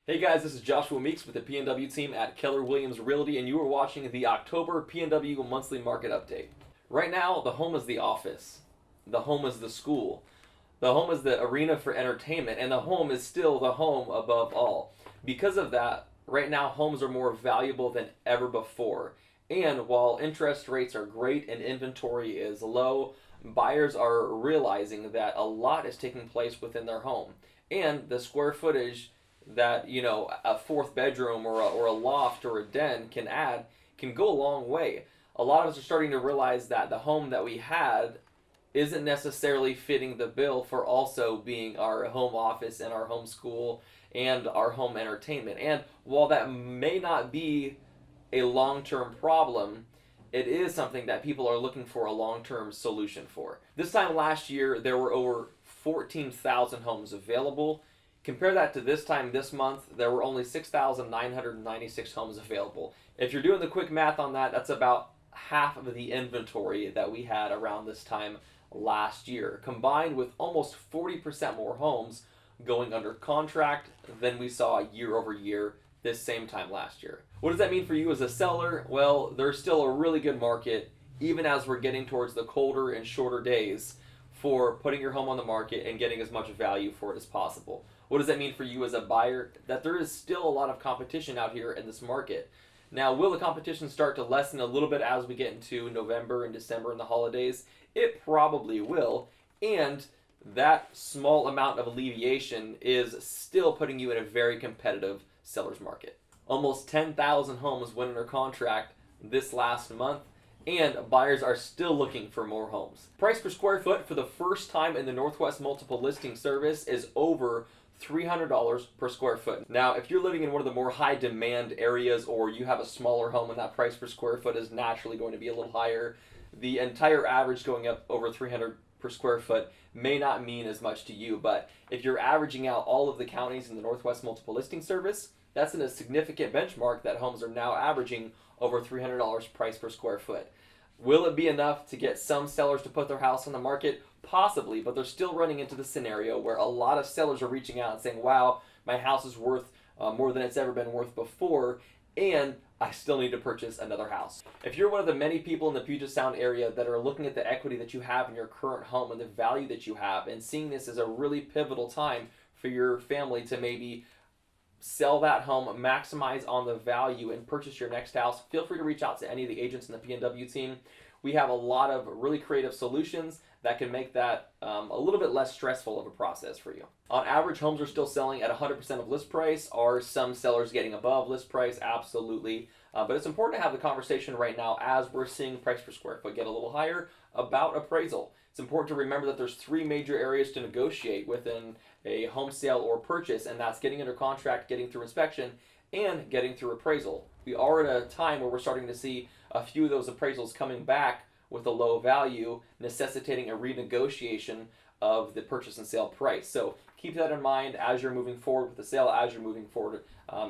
Hey guys, this is Joshua Meeks with the PNW team at Keller Williams Realty, and you are watching the October PNW Monthly Market Update. Right now, the home is the office, the home is the school, the home is the arena for entertainment, and the home is still the home above all. Because of that, right now, homes are more valuable than ever before. And while interest rates are great and inventory is low, buyers are realizing that a lot is taking place within their home. And the square footage that a fourth bedroom or a loft or a den can add can go a long way. A lot of us are starting to realize that the home that we had isn't necessarily fitting the bill for also being our home office and our home school and our home entertainment. And while that may not be a long-term problem, it is something that people are looking for a long-term solution for. This time last year, there were over 14,000 homes available. Compare that to this time this month, there were only 6,996 homes available. If you're doing the quick math on that, that's about half of the inventory that we had around this time last year, combined with almost 40% more homes going under contract than we saw year over year this same time last year. What does that mean for you as a seller? Well, there's still a really good market, even as we're getting towards the colder and shorter days, for putting your home on the market and getting as much value for it as possible. What does that mean for you as a buyer? That there is still a lot of competition out here in this market. Now, will the competition start to lessen a little bit as we get into November and December and the holidays? It probably will. And that small amount of alleviation is still putting you in a very competitive seller's market. Almost 10,000 homes went under contract this last month, and buyers are still looking for more homes. Price per square foot for the first time in the Northwest Multiple Listing Service is over $300 per square foot. Now, if you're living in one of the more high demand areas or you have a smaller home and that price per square foot is naturally going to be a little higher, the entire average going up over 300 per square foot may not mean as much to you. But if you're averaging out all of the counties in the Northwest Multiple Listing Service, that's in a significant benchmark that homes are now averaging over $300 price per square foot. Will it be enough to get some sellers to put their house on the market? Possibly, but they're still running into the scenario where a lot of sellers are reaching out and saying, wow, my house is worth more than it's ever been worth before, and I still need to purchase another house. If you're one of the many people in the Puget Sound area that are looking at the equity that you have in your current home and the value that you have and seeing this as a really pivotal time for your family to maybe sell that home, maximize on the value, and purchase your next house, feel free to reach out to any of the agents in the PNW team. We have a lot of really creative solutions that can make that a little bit less stressful of a process for you. On average, homes are still selling at 100% of list price. Are some sellers getting above list price? Absolutely. But it's important to have the conversation right now as we're seeing price per square foot get a little higher about appraisal. It's important to remember that there's three major areas to negotiate within a home sale or purchase, and that's getting under contract, getting through inspection, and getting through appraisal. We are at a time where we're starting to see a few of those appraisals coming back with a low value, necessitating a renegotiation of the purchase and sale price. So keep that in mind as you're moving forward with the sale, as you're moving forward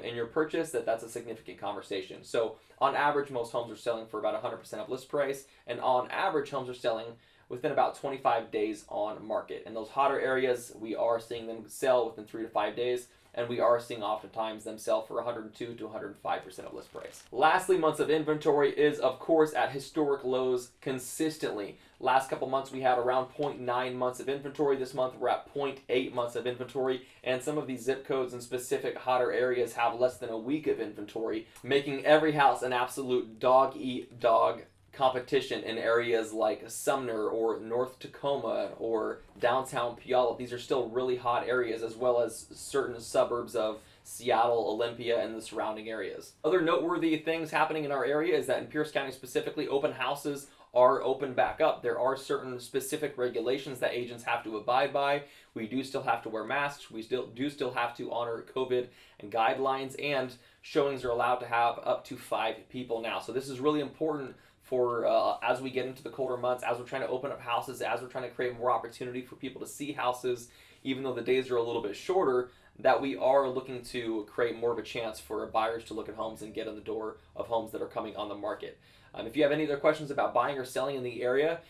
in your purchase, that's a significant conversation. So on average, most homes are selling for about 100% of list price, and on average, homes are selling within about 25 days on market. In those hotter areas, we are seeing them sell within 3 to 5 days, and we are seeing oftentimes them sell for 102 to 105% of list price. Lastly, months of inventory is, of course, at historic lows consistently. Last couple months, we had around 0.9 months of inventory. This month, we're at 0.8 months of inventory, and some of these zip codes in specific hotter areas have less than a week of inventory, making every house an absolute dog-eat-dog competition in areas like Sumner or North Tacoma or downtown Puyallup. These are still really hot areas, as well as certain suburbs of Seattle, Olympia, and the surrounding areas. Other noteworthy things happening in our area is that in Pierce County specifically, open houses are open back up. There are certain specific regulations that agents have to abide by. We do still have to wear masks. We still have to honor COVID and guidelines, and showings are allowed to have up to 5 people now. So this is really important for as we get into the colder months, as we're trying to open up houses, as we're trying to create more opportunity for people to see houses, even though the days are a little bit shorter, that we are looking to create more of a chance for buyers to look at homes and get in the door of homes that are coming on the market. If you have any other questions about buying or selling in the area,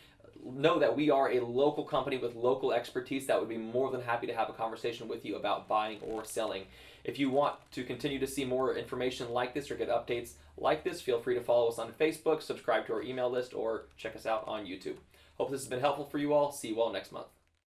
know that we are a local company with local expertise that would be more than happy to have a conversation with you about buying or selling. If you want to continue to see more information like this or get updates like this, feel free to follow us on Facebook, subscribe to our email list, or check us out on YouTube. Hope this has been helpful for you all. See you all next month.